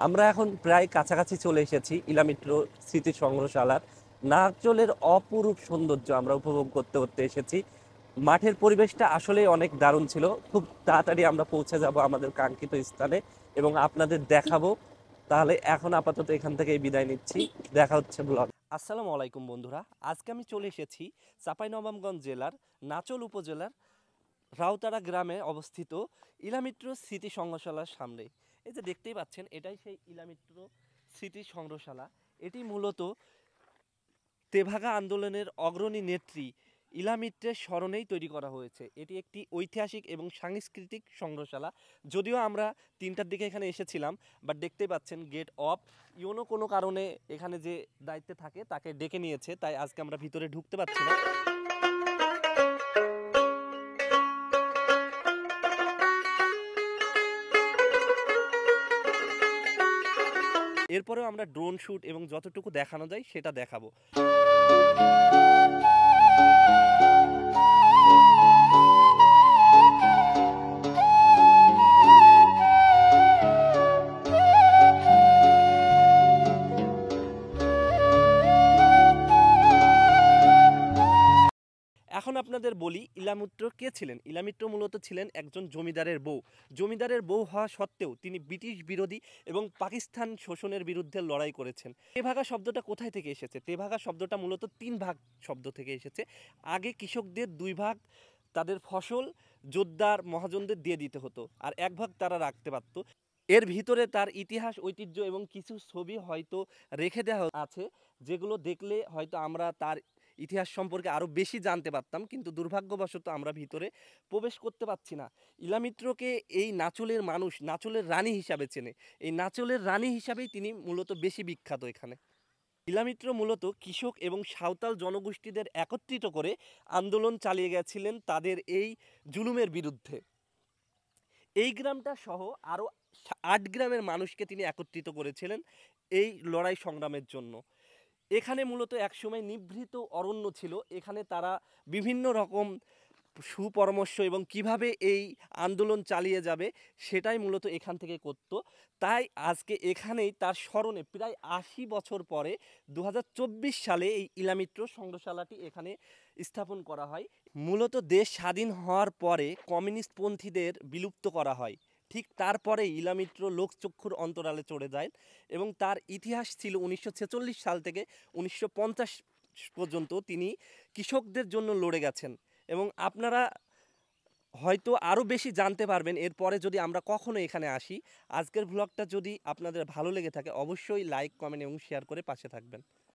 আমরা এখন প্রায় কাছাকাছি চলে এসেছি ইলামিত্র স্মৃতি সংগ্রহশালার। নাচলের অপরূপ সৌন্দর্য আমরা উপভোগ করতে করতে এসেছি। মাঠের পরিবেশটা আসলে অনেক দারুণ ছিল। খুব তাড়াতাড়ি আমরা পৌঁছে যাব আমাদের কাঙ্ক্ষিত স্থানে এবং আপনাদের দেখাবো। তাহলে এখন আপাতত এখান থেকে বিদায় নিচ্ছি। দেখা হচ্ছে ব্লগ। আসসালামু আলাইকুম বন্ধুরা, আজকে আমি চলে এসেছি চাঁপাইনবাবগঞ্জ জেলার নাচল উপজেলার রাউতারা গ্রামে অবস্থিত ইলামিত্র স্মৃতি সংগ্রহশালার সামনে। এই যে দেখতেই পাচ্ছেন, এটাই সেই ইলামিত্র স্মৃতি সংগ্রহশালা। এটি মূলত তেভাগা আন্দোলনের অগ্রণী নেত্রী ইলামিত্রের স্মরণেই তৈরি করা হয়েছে। এটি একটি ঐতিহাসিক এবং সাংস্কৃতিক সংগ্রহশালা। যদিও আমরা 3টার দিকে এখানে এসেছিলাম, বাট দেখতেই পাচ্ছেন গেট অফ। কোনো কারণে এখানে যে দায়িত্বে থাকে তাকে ডেকে নিয়েছে, তাই আজকে আমরা ভিতরে ঢুকতে পারছি না। এরপরেও আমরা ড্রোন শ্যুট এবং যতটুকু দেখানো যায় সেটা দেখাবো। এখন আপনাদের বলি ইলামিত্র কে ছিলেন। ইলামিত্র মূলত ছিলেন একজন জমিদারের বউ। জমিদারের বউ হওয়া সত্ত্বেও তিনি ব্রিটিশ বিরোধী এবং পাকিস্তান শোষণের বিরুদ্ধে লড়াই করেছেন। তেভাগা শব্দটা কোথায় থেকে এসেছে? তেভাগা শব্দটা মূলত 3 ভাগ শব্দ থেকে এসেছে। আগে কৃষকদের 2 ভাগ তাদের ফসল জোতদার মহাজনদের দিয়ে দিতে হতো, আর 1 ভাগ তারা রাখতে পারত। এর ভিতরে তার ইতিহাস, ঐতিহ্য এবং কিছু ছবি হয়তো রেখে দেওয়া আছে, যেগুলো দেখলে হয়তো আমরা তার ইতিহাস সম্পর্কে আরও বেশি জানতে পারতাম, কিন্তু দুর্ভাগ্যবশত আমরা ভিতরে প্রবেশ করতে পারছি না। ইলামিত্রকে এই নাচলের মানুষ নাচলের রানী হিসাবে চেনে। এই নাচলের রানী হিসাবেই তিনি মূলত বেশি বিখ্যাত এখানে। ইলামিত্র মূলত কৃষক এবং সাঁওতাল জনগোষ্ঠীদের একত্রিত করে আন্দোলন চালিয়ে গেছিলেন তাদের এই জুলুমের বিরুদ্ধে। এই গ্রামটা সহ আরও 8 গ্রামের মানুষকে তিনি একত্রিত করেছিলেন এই লড়াই সংগ্রামের জন্য। এখানে মূলত একসময় নিভৃত অরণ্য ছিল। এখানে তারা বিভিন্ন রকম সুপরামর্শ এবং কিভাবে এই আন্দোলন চালিয়ে যাবে সেটাই মূলত এখান থেকে করত। তাই আজকে এখানেই তার স্মরণে প্রায় 80 বছর পরে 2024 সালে এই ইলামিত্র সংগ্রহশালাটি এখানে স্থাপন করা হয়। মূলত দেশ স্বাধীন হওয়ার পরে কমিউনিস্টপন্থীদের বিলুপ্ত করা হয়। ঠিক তারপরেই ইলামিত্র লোকচক্ষুর অন্তরালে চলে যায় এবং তার ইতিহাস ছিল 1946 সাল থেকে 1950 পর্যন্ত তিনি কৃষকদের জন্য লড়ে গেছেন। এবং আপনারা হয়তো আরও বেশি জানতে পারবেন এরপরে যদি আমরা কখনো এখানে আসি। আজকের ভ্লগটা যদি আপনাদের ভালো লেগে থাকে অবশ্যই লাইক, কমেন্ট এবং শেয়ার করে পাশে থাকবেন।